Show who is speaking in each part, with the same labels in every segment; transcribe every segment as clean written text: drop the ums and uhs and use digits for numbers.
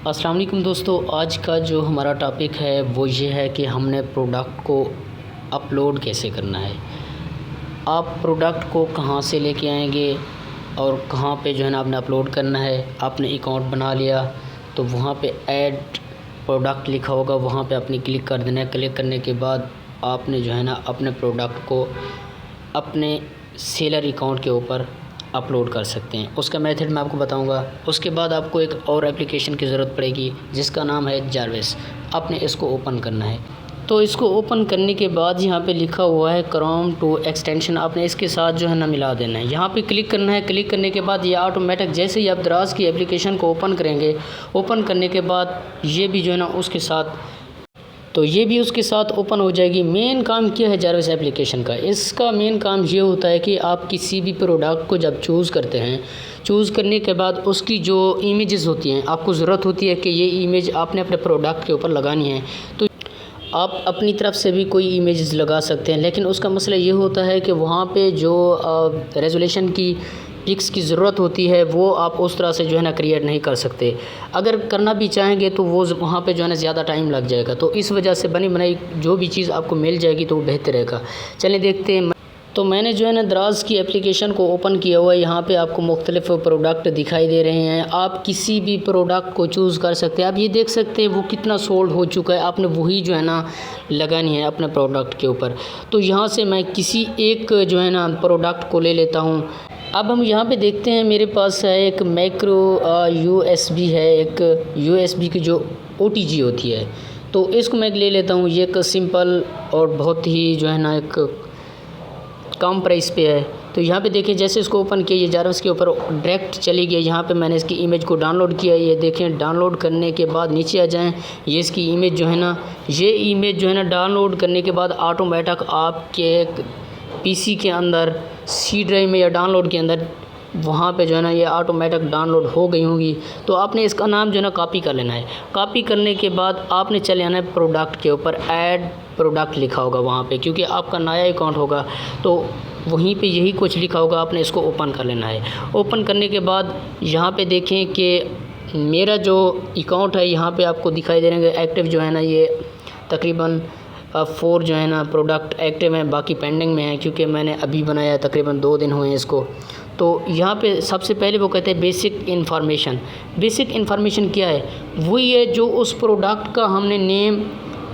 Speaker 1: अस्सलाम वालेकुम दोस्तों, आज का जो हमारा टॉपिक है वो ये है कि हमने प्रोडक्ट को अपलोड कैसे करना है। आप प्रोडक्ट को कहाँ से लेके आएंगे और कहाँ पे जो है ना आपने अपलोड करना है। आपने अकाउंट बना लिया तो वहाँ पे ऐड प्रोडक्ट लिखा होगा, वहाँ पे आपने क्लिक कर देना है। क्लिक करने के बाद आपने जो है ना अपने प्रोडक्ट को अपने सेलर अकाउंट के ऊपर अपलोड कर सकते हैं। उसका मेथड मैं आपको बताऊंगा। उसके बाद आपको एक और एप्लीकेशन की ज़रूरत पड़ेगी जिसका नाम है जारविस। आपने इसको ओपन करना है। तो इसको ओपन करने के बाद यहाँ पे लिखा हुआ है क्रोम टू एक्सटेंशन, आपने इसके साथ जो है ना मिला देना है। यहाँ पे क्लिक करना है। क्लिक करने के बाद ये ऑटोमेटिक जैसे ही आप दराज की एप्लीकेशन को ओपन करेंगे, ओपन करने के बाद ये भी जो है ना उसके साथ ये भी उसके साथ ओपन हो जाएगी। मेन काम क्या है जारविस एप्लीकेशन का? इसका मेन काम ये होता है कि आप किसी भी प्रोडक्ट को जब चूज़ करते हैं, चूज़ करने के बाद उसकी जो इमेजेस होती हैं, आपको ज़रूरत होती है कि ये इमेज आपने अपने प्रोडक्ट के ऊपर लगानी है, तो आप अपनी तरफ से भी कोई इमेजेस लगा सकते हैं। लेकिन उसका मसला ये होता है कि वहाँ पे जो रेजोल्यूशन की पिक्स की ज़रूरत होती है वो आप उस तरह से जो है ना क्रिएट नहीं कर सकते। अगर करना भी चाहेंगे तो वो वहाँ पे जो है ना ज़्यादा टाइम लग जाएगा। तो इस वजह से बनी बनाई जो भी चीज़ आपको मिल जाएगी तो वो बेहतर रहेगा। चलिए देखते हैं। तो मैंने जो है ना दराज की एप्लीकेशन को ओपन किया हुआ है। यहाँ पे आपको मुख्तलिफ प्रोडक्ट दिखाई दे रहे हैं। आप किसी भी प्रोडक्ट को चूज़ कर सकते हैं। आप ये देख सकते हैं वो कितना सोल्ड हो चुका है। आपने वही जो है ना लगानी है अपने प्रोडक्ट के ऊपर। तो यहाँ से मैं किसी एक जो है ना प्रोडक्ट को ले लेता हूँ। अब हम यहाँ पे देखते हैं, मेरे पास है एक माइक्रो USB है, एक USB की जो OTG होती है, तो इसको मैं ले लेता हूँ। ये एक सिंपल और बहुत ही जो है ना एक कम प्राइस पे है। तो यहाँ पे देखिए जैसे इसको ओपन किया, ये जारविस के ऊपर डायरेक्ट चली गई। यहाँ पे मैंने इसकी इमेज को डाउनलोड किया। ये देखें, डाउनलोड करने के बाद नीचे आ जाएं, ये इसकी इमेज जो है ना, ये इमेज जो है ना डाउनलोड करने के बाद ऑटोमेटिक आपके PC के अंदर C ड्राइव में या डाउनलोड के अंदर वहाँ पे जो है ना ये ऑटोमेटिक डाउनलोड हो गई होंगी। तो आपने इसका नाम जो है ना कॉपी कर लेना है। कॉपी करने के बाद आपने चले आना है प्रोडक्ट के ऊपर। ऐड प्रोडक्ट लिखा होगा वहाँ पे, क्योंकि आपका नया अकाउंट होगा तो वहीं पे यही कुछ लिखा होगा। आपने इसको ओपन कर लेना है। ओपन करने के बाद यहाँ पे देखें कि मेरा जो अकाउंट है यहाँ पे आपको दिखाई दे रहे हैं एक्टिव जो है ना, ये तकरीबन 4 जो है ना प्रोडक्ट एक्टिव हैं, बाकी पेंडिंग में है क्योंकि मैंने अभी बनाया है, तकरीबन 2 दिन हुए हैं इसको। तो यहाँ पे सबसे पहले वो कहते हैं बेसिक इन्फॉर्मेशन। बेसिक इन्फॉर्मेशन क्या है? वही है जो उस प्रोडक्ट का हमने नेम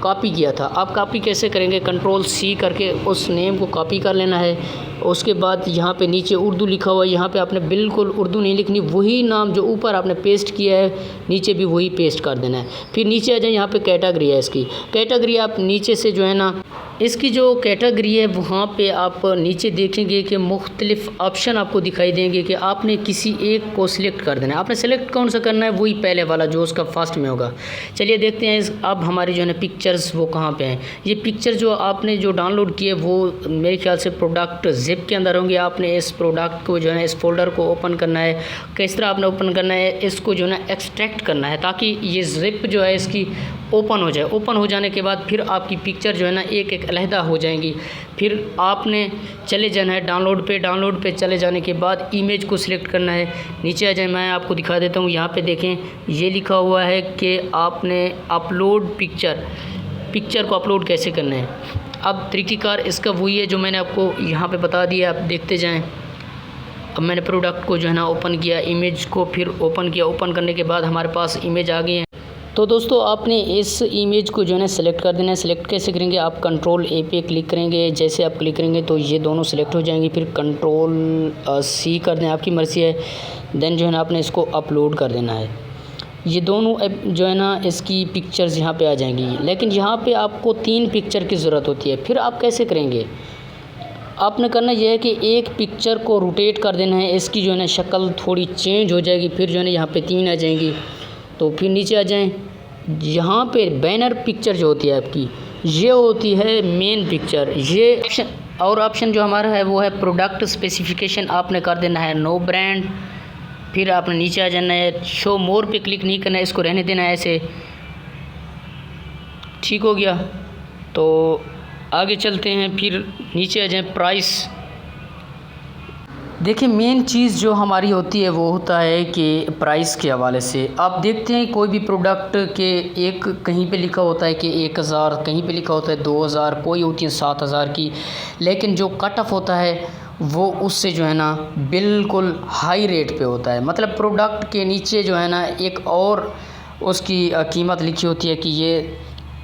Speaker 1: कॉपी किया था। आप कॉपी कैसे करेंगे? Ctrl+C करके उस नेम को कॉपी कर लेना है। उसके बाद यहाँ पे नीचे उर्दू लिखा हुआ है, यहाँ पे आपने बिल्कुल उर्दू नहीं लिखनी, वही नाम जो ऊपर आपने पेस्ट किया है नीचे भी वही पेस्ट कर देना है। फिर नीचे आ जाए, यहाँ पे कैटेगरी है इसकी। कैटेगरी आप नीचे से जो है ना इसकी जो कैटेगरी है वहाँ पे आप नीचे देखेंगे कि मुख्तलिफ़ ऑप्शन आपको दिखाई देंगे कि आपने किसी एक को सिलेक्ट कर देना है। आपने सेलेक्ट कौन सा करना है? वही पहले वाला जो उसका फर्स्ट में होगा। चलिए देखते हैं अब हमारी जो है ना पिक्चर्स वो कहाँ पे हैं। ये पिक्चर जो आपने जो डाउनलोड किए वो मेरे ख्याल से प्रोडक्ट ज़िप के अंदर होंगे। आपने इस प्रोडक्ट को जो है ना इस फोल्डर को ओपन करना है। किस तरह आपने ओपन करना है? इसको जो है ना एक्सट्रैक्ट करना है ताकि ये ज़िप जो है इसकी ओपन हो जाए। ओपन हो जाने के बाद फिर आपकी पिक्चर जो है ना एक एक अलहदा हो जाएंगी। फिर आपने चले जाना है डाउनलोड पे। डाउनलोड पे चले जाने के बाद इमेज को सिलेक्ट करना है। नीचे आ जाए, मैं आपको दिखा देता हूँ। यहाँ पे देखें ये लिखा हुआ है कि आपने अपलोड पिक्चर को अपलोड कैसे करना है। अब तरीक़ेकार इसका वही है जो मैंने आपको यहाँ पे बता दिया, आप देखते जाएँ। अब मैंने प्रोडक्ट को जो है ना ओपन किया, इमेज को फिर ओपन किया। ओपन करने के बाद हमारे पास इमेज आ गई है। तो दोस्तों आपने इस इमेज को जो है ना सेलेक्ट कर देना है। सेलेक्ट कैसे करेंगे? आप Ctrl+A पे क्लिक करेंगे। जैसे आप क्लिक करेंगे तो ये दोनों सेलेक्ट हो जाएंगी। फिर Ctrl+C कर दें, आपकी मर्ज़ी है। देन जो है ना आपने इसको अपलोड कर देना है। ये दोनों जो है ना इसकी पिक्चर्स यहाँ पे आ जाएंगी। लेकिन यहाँ पे आपको 3 पिक्चर की ज़रूरत होती है। फिर आप कैसे करेंगे? आपने करना यह है कि एक पिक्चर को रोटेट कर देना है। इसकी जो है ना शक्ल थोड़ी चेंज हो जाएगी। फिर जो है ना यहाँ पे 3 आ जाएंगी। तो फिर नीचे आ जाएं, यहाँ पे बैनर पिक्चर जो होती है आपकी, ये होती है मेन पिक्चर। ये ऑप्शन जो हमारा है वो है प्रोडक्ट स्पेसिफिकेशन। आपने कर देना है नो ब्रांड। फिर आपने नीचे आ जाना है, शो मोर पे क्लिक नहीं करना है, इसको रहने देना है ऐसे। ठीक हो गया। तो आगे चलते हैं। फिर नीचे आ जाएं, प्राइस। देखिए मेन चीज़ जो हमारी होती है वो होता है कि प्राइस के हवाले से आप देखते हैं कोई भी प्रोडक्ट के एक कहीं पे लिखा होता है कि 1000, कहीं पे लिखा होता है 2000, कोई होती है 7000 की, लेकिन जो कट ऑफ होता है वो उससे जो है ना बिल्कुल हाई रेट पे होता है। मतलब प्रोडक्ट के नीचे जो है ना एक और उसकी कीमत लिखी होती है कि ये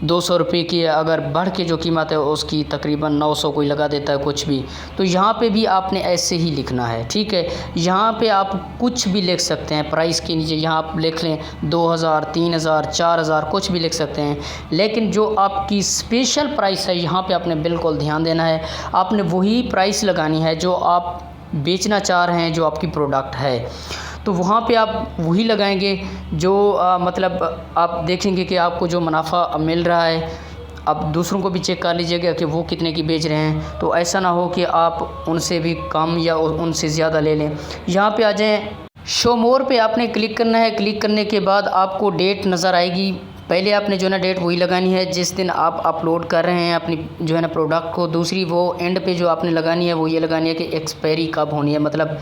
Speaker 1: 200 रुपये की है, अगर बढ़ के जो कीमत है उसकी तकरीबन 900 कोई लगा देता है कुछ भी। तो यहाँ पे भी आपने ऐसे ही लिखना है, ठीक है। यहाँ पे आप कुछ भी लिख सकते हैं प्राइस के नीचे, यहाँ आप लिख लें 2000, 3000, 4000, कुछ भी लिख सकते हैं। लेकिन जो आपकी स्पेशल प्राइस है यहाँ पे आपने बिल्कुल ध्यान देना है, आपने वही प्राइस लगानी है जो आप बेचना चाह रहे हैं, जो आपकी प्रोडक्ट है। तो वहाँ पे आप वही लगाएंगे जो मतलब आप देखेंगे कि आपको जो मुनाफा मिल रहा है। अब दूसरों को भी चेक कर लीजिएगा कि वो कितने की बेच रहे हैं, तो ऐसा ना हो कि आप उनसे भी कम या उनसे ज़्यादा ले लें। यहाँ पे आ जाएं, शो मोर पे आपने क्लिक करना है। क्लिक करने के बाद आपको डेट नज़र आएगी। पहले आपने जो है ना डेट वही लगानी है जिस दिन आप अपलोड कर रहे हैं अपनी जो है ना प्रोडक्ट को। दूसरी वो एंड पे जो आपने लगानी है वो ये लगानी है कि एक्सपायरी कब होनी है, मतलब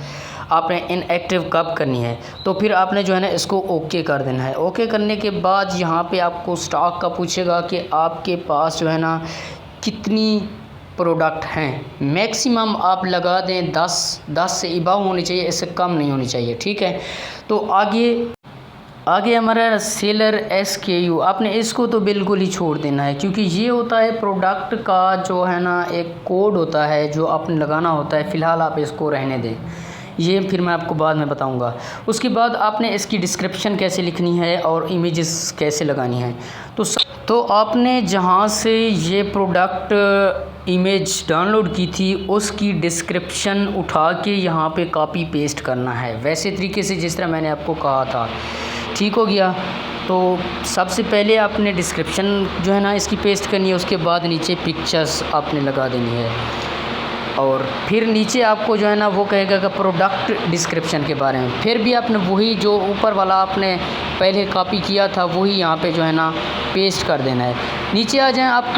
Speaker 1: आपने इनएक्टिव कब करनी है। तो फिर आपने जो है ना इसको ओके कर देना है। ओके करने के बाद यहाँ पे आपको स्टॉक का पूछेगा कि आपके पास जो है ना कितनी प्रोडक्ट हैं। मैक्सिमम आप लगा दें 10 से अबव होनी चाहिए, इससे कम नहीं होनी चाहिए, ठीक है। तो आगे हमारा सेलर SKU, आपने इसको तो बिल्कुल ही छोड़ देना है, क्योंकि ये होता है प्रोडक्ट का जो है ना एक कोड होता है जो आपने लगाना होता है। फ़िलहाल आप इसको रहने दें, ये फिर मैं आपको बाद में बताऊंगा। उसके बाद आपने इसकी डिस्क्रिप्शन कैसे लिखनी है और इमेजेस कैसे लगानी है। तो आपने जहाँ से ये प्रोडक्ट इमेज डाउनलोड की थी उसकी डिस्क्रिप्शन उठा के यहाँ पे कॉपी पेस्ट करना है, वैसे तरीके से जिस तरह मैंने आपको कहा था, ठीक हो गया। तो सबसे पहले आपने डिस्क्रिप्शन जो है ना इसकी पेस्ट करनी है, उसके बाद नीचे पिक्चर्स आपने लगा देनी है, और फिर नीचे आपको जो है ना वो कहेगा कि प्रोडक्ट डिस्क्रिप्शन के बारे में। फिर भी आपने वही जो ऊपर वाला आपने पहले कॉपी किया था वही यहाँ पे जो है ना पेस्ट कर देना है। नीचे आ जाएं आप,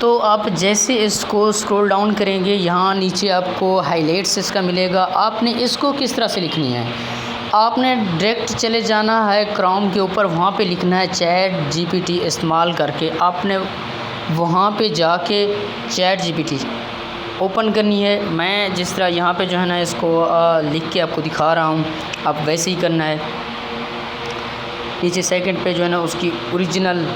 Speaker 1: तो आप जैसे इसको स्क्रॉल डाउन करेंगे यहाँ नीचे आपको हाइलाइट्स इसका मिलेगा। आपने इसको किस तरह से लिखनी है, आपने डायरेक्ट चले जाना है क्रोम के ऊपर, वहाँ पे लिखना है ChatGPT इस्तेमाल करके। आपने वहाँ पे जाके ChatGPT ओपन करनी है। मैं जिस तरह यहाँ पे जो है ना इसको लिख के आपको दिखा रहा हूँ, आप वैसे ही करना है। नीचे सेकंड पे जो है ना उसकी ओरिजिनल,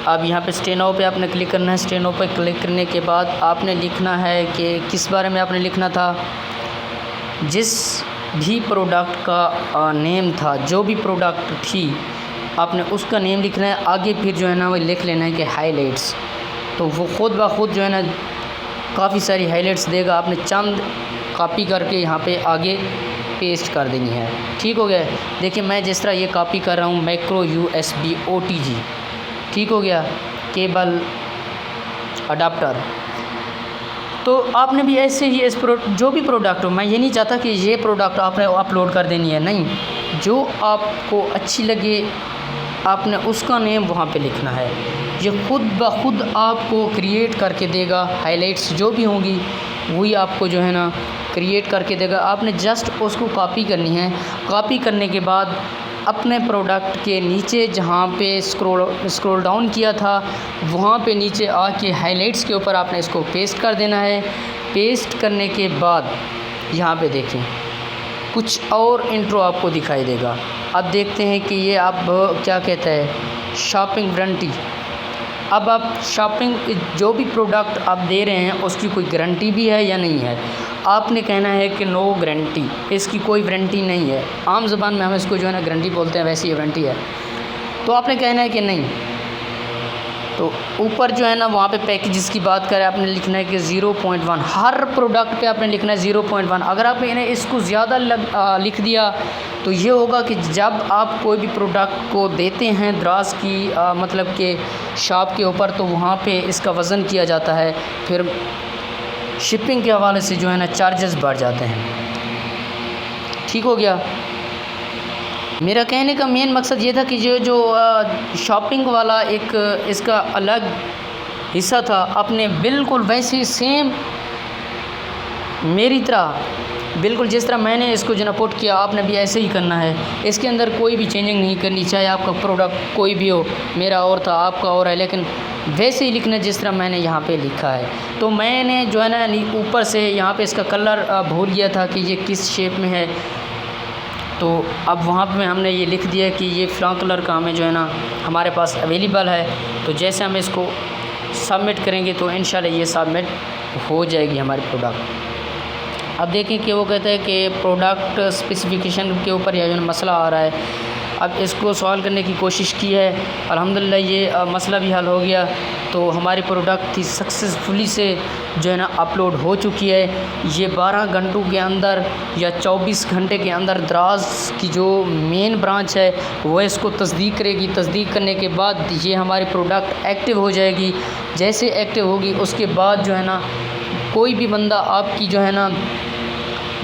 Speaker 1: अब यहाँ पे स्टेनो पे आपने क्लिक करना है। स्टेनो पे क्लिक करने के बाद आपने लिखना है कि किस बारे में आपने लिखना था, जिस भी प्रोडक्ट का नेम था, जो भी प्रोडक्ट थी आपने उसका नेम लिखना है। आगे फिर जो है ना वो लिख लेना है कि हाइलाइट्स, तो वो खुद ब खुद जो है ना काफ़ी सारी हाइलाइट्स देगा। आपने चंद कॉपी करके यहाँ पे आगे पेस्ट कर देनी है, ठीक हो गया। देखिए मैं जिस तरह ये कॉपी कर रहा हूँ, माइक्रो USB OTG, ठीक हो गया, केबल अडाप्टर। तो आपने भी ऐसे ही इस जो भी प्रोडक्ट हो, मैं ये नहीं चाहता कि ये प्रोडक्ट आपने अपलोड कर देनी है, नहीं, जो आपको अच्छी लगे आपने उसका नेम वहाँ पे लिखना है। ये खुद ब खुद आपको क्रिएट करके देगा, हाइलाइट्स जो भी होंगी वही आपको जो है ना क्रिएट करके देगा। आपने जस्ट उसको कॉपी करनी है। कॉपी करने के बाद अपने प्रोडक्ट के नीचे जहाँ पे स्क्रॉल डाउन किया था वहाँ पे नीचे आके हाइलाइट्स के ऊपर आपने इसको पेस्ट कर देना है। पेस्ट करने के बाद यहाँ पे देखें कुछ और इंट्रो आपको दिखाई देगा। अब देखते हैं कि ये आप क्या कहता है, शॉपिंग वारंटी। अब आप शॉपिंग जो भी प्रोडक्ट आप दे रहे हैं उसकी कोई गारंटी भी है या नहीं है। आपने कहना है कि नो गारंटी, इसकी कोई वारंटी नहीं है। आम ज़बान में हम इसको जो है ना गारंटी बोलते हैं, वैसी वारंटी है। तो आपने कहना है कि नहीं। तो ऊपर जो है ना वहाँ पे पैकेजेस की बात करें, आपने लिखना है कि 0.1, हर प्रोडक्ट पे आपने लिखना है 0.1। अगर आपने इसको ज़्यादा लिख दिया तो ये होगा कि जब आप कोई भी प्रोडक्ट को देते हैं दराज की मतलब कि शॉप के ऊपर, तो वहाँ पे इसका वज़न किया जाता है, फिर शिपिंग के हवाले से जो है ना चार्जेस बढ़ जाते हैं, ठीक हो गया। मेरा कहने का मेन मकसद ये था कि जो शॉपिंग वाला एक इसका अलग हिस्सा था, आपने बिल्कुल वैसे सेम मेरी तरह
Speaker 2: बिल्कुल जिस तरह मैंने इसको जो ना पुट किया, आपने भी ऐसे ही करना है। इसके अंदर कोई भी चेंजिंग नहीं करनी, चाहे आपका प्रोडक्ट कोई भी हो, मेरा और था, आपका और है, लेकिन वैसे ही लिखना जिस तरह मैंने यहाँ पे लिखा है। तो मैंने जो है ना ऊपर से यहाँ पे इसका कलर भूल गया था कि ये किस शेप में है, तो अब वहाँ पे हमने ये लिख दिया कि ये फ़लाँ कलर का हमें जो है ना हमारे पास अवेलेबल है। तो जैसे हम इसको सबमिट करेंगे तो इंशाल्लाह ये सबमिट हो जाएगी हमारी प्रोडक्ट। अब देखें कि वो कहते हैं कि प्रोडक्ट स्पेसिफ़िकेशन के ऊपर यह जो मसला आ रहा है। अब इसको सॉल्व करने की कोशिश की है, अल्हम्दुलिल्लाह ये मसला भी हल हो गया। तो हमारी प्रोडक्ट थी सक्सेसफुली से जो है ना अपलोड हो चुकी है। ये 12 घंटों के अंदर या 24 घंटे के अंदर दराज की जो मेन ब्रांच है वो इसको तस्दीक करेगी। तस्दीक करने के बाद ये हमारी प्रोडक्ट एक्टिव हो जाएगी। जैसे एक्टिव होगी उसके बाद जो है ना कोई भी बंदा आपकी जो है ना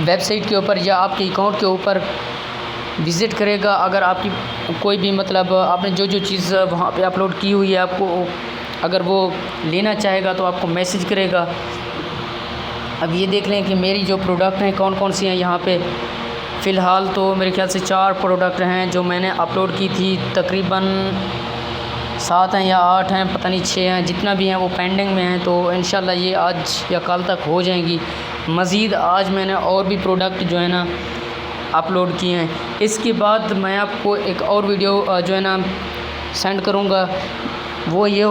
Speaker 2: वेबसाइट के ऊपर या आपके अकाउंट के ऊपर विज़िट करेगा, अगर आपकी कोई भी मतलब आपने जो जो चीज़ वहाँ पे अपलोड की हुई है, आपको अगर वो लेना चाहेगा तो आपको मैसेज करेगा। अब ये देख लें कि मेरी जो प्रोडक्ट हैं कौन कौन सी हैं यहाँ पे। फ़िलहाल तो मेरे ख्याल से 4 प्रोडक्ट हैं जो मैंने अपलोड की थी, तकरीबन 7 हैं या 8 हैं, पता नहीं 6 हैं, जितना भी हैं वो पेंडिंग में हैं। तो इंशाल्लाह ये आज या कल तक हो जाएंगी। मज़ीद आज मैंने और भी प्रोडक्ट जो है ना अपलोड किए हैं। इसके बाद मैं आपको एक और वीडियो जो है ना सेंड करूँगा, वो ये